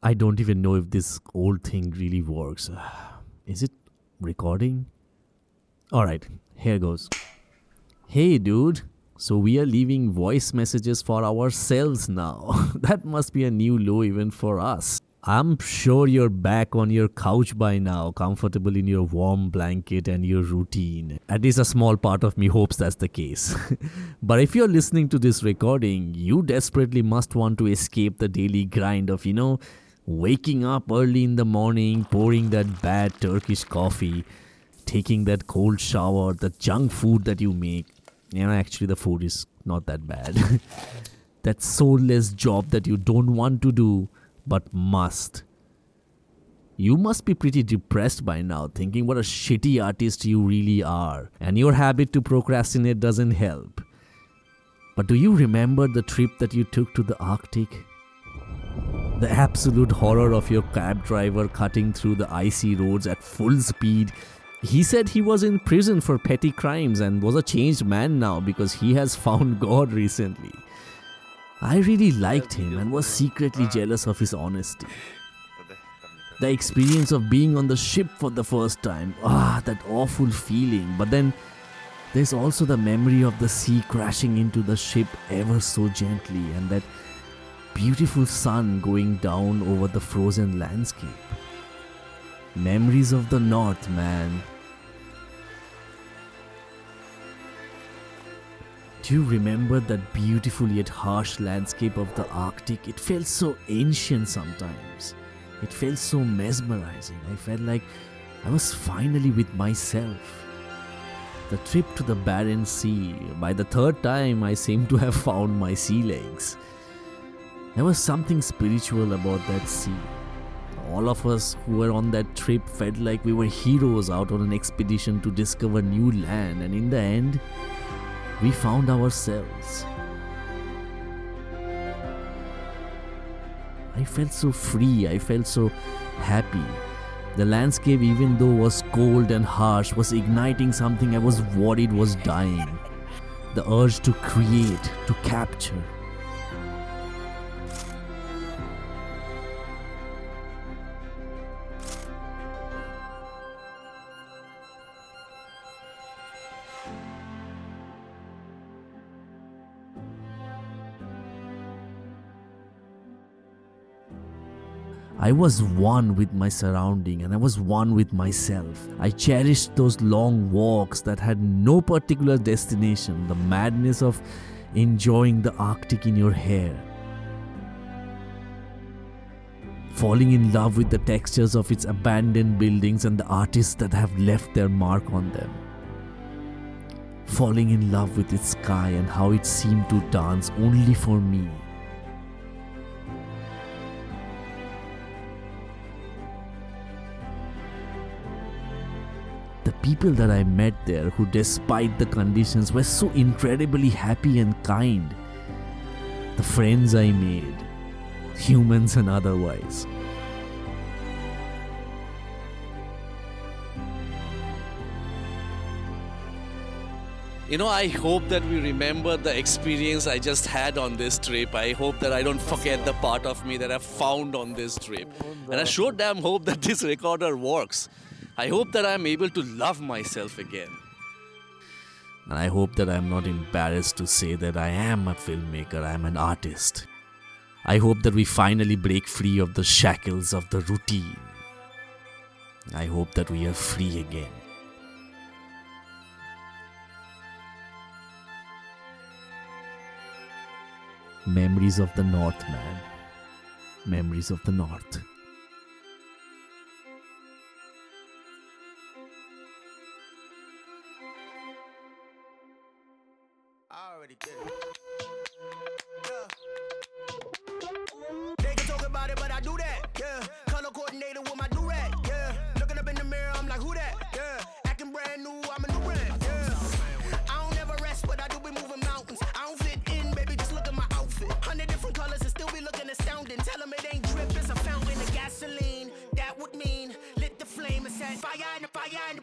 I don't even know if this old thing really works. Is it recording? Alright, here goes. Hey dude, so we are leaving voice messages for ourselves now. That must be a new low even for us. I'm sure you're back on your couch by now, comfortable in your warm blanket and your routine. At least a small part of me hopes that's the case. But if you're listening to this recording, you desperately must want to escape the daily grind of, waking up early in the morning, pouring that bad Turkish coffee, taking that cold shower, the junk food that you make. Actually the food is not that bad. That soulless job that you don't want to do, but must. You must be pretty depressed by now, thinking what a shitty artist you really are, and your habit to procrastinate doesn't help. But do you remember the trip that you took to the Arctic? The absolute horror of your cab driver cutting through the icy roads at full speed. He said he was in prison for petty crimes and was a changed man now because he has found God recently. I really liked him and was secretly jealous of his honesty. The experience of being on the ship for the first time, that awful feeling. But then there's also the memory of the sea crashing into the ship ever so gently and that beautiful sun going down over the frozen landscape. Memories of the north, man. Do you remember that beautiful yet harsh landscape of the Arctic? It felt so ancient sometimes. It felt so mesmerizing. I felt like I was finally with myself. The trip to the barren sea. By the third time, I seemed to have found my sea legs. There was something spiritual about that sea. All of us who were on that trip felt like we were heroes out on an expedition to discover new land, and in the end, we found ourselves. I felt so free, I felt so happy. The landscape, even though was cold and harsh, was igniting something I was worried was dying. The urge to create, to capture. I was one with my surrounding and I was one with myself. I cherished those long walks that had no particular destination, the madness of enjoying the Arctic in your hair. Falling in love with the textures of its abandoned buildings and the artists that have left their mark on them. Falling in love with its sky and how it seemed to dance only for me. The people that I met there who, despite the conditions, were so incredibly happy and kind. The friends I made, humans and otherwise. I hope that we remember the experience I just had on this trip. I hope that I don't forget the part of me that I found on this trip. And I sure damn hope that this recorder works. I hope that I'm able to love myself again. And I hope that I'm not embarrassed to say that I am a filmmaker, I'm an artist. I hope that we finally break free of the shackles of the routine. I hope that we are free again. Memories of the North, man. Memories of the North. I already did it. They can talk about it, but I do that. Yeah. Color coordinated with my do-rag. Yeah. Looking up in the mirror, I'm like, who that? Yeah. Acting brand new, I'm a new brand. Yeah. I don't ever rest, but I do be moving mountains. I don't fit in, baby, just look at my outfit. 100 different colors and still be looking astounding. Tell them it ain't drip, it's a fountain of gasoline. That would mean lit the flame and set fire in the